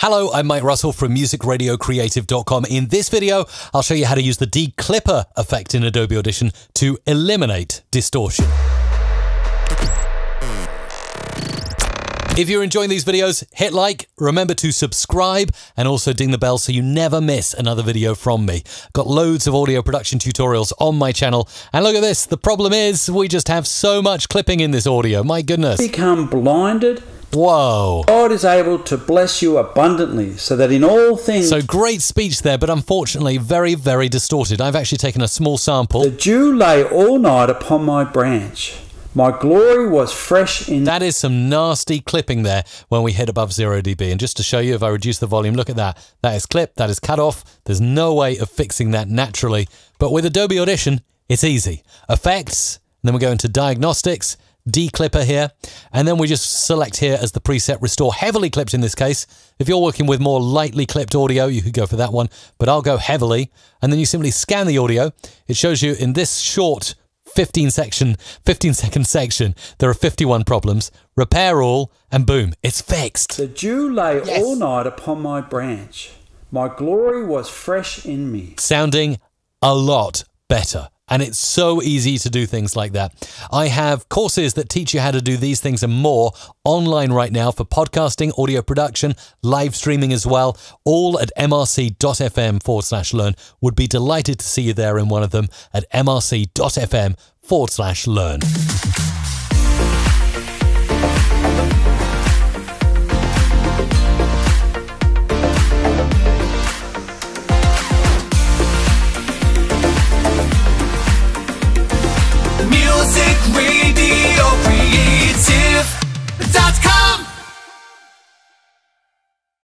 Hello, I'm Mike Russell from musicradiocreative.com. In this video, I'll show you how to use the DeClipper effect in Adobe Audition to eliminate distortion. If you're enjoying these videos, hit like, remember to subscribe, and also ding the bell so you never miss another video from me. Got loads of audio production tutorials on my channel, and look at this, the problem is we just have so much clipping in this audio, my goodness. Become blinded. Whoa. God is able to bless you abundantly, so that in all things... So great speech there, but unfortunately very, very distorted. I've actually taken a small sample. The dew lay all night upon my branch. My glory was fresh in... That is some nasty clipping there when we hit above 0 dB. And just to show you, if I reduce the volume, look at that. That is clipped, that is cut off. There's no way of fixing that naturally. But with Adobe Audition, it's easy. Effects, and then we go into Diagnostics, DeClipper here, and then we just select here as the preset Restore Heavily Clipped in this case. If you're working with more lightly clipped audio, you could go for that one, but I'll go heavily. And then you simply scan the audio. It shows you in this short 15-second section, there are 51 problems. Repair all, and boom, it's fixed. The dew lay all night upon my branch. My glory was fresh in me. Sounding a lot better. And it's so easy to do things like that. I have courses that teach you how to do these things and more online right now for podcasting, audio production, live streaming as well, all at mrc.fm/learn. Would be delighted to see you there in one of them at mrc.fm/learn.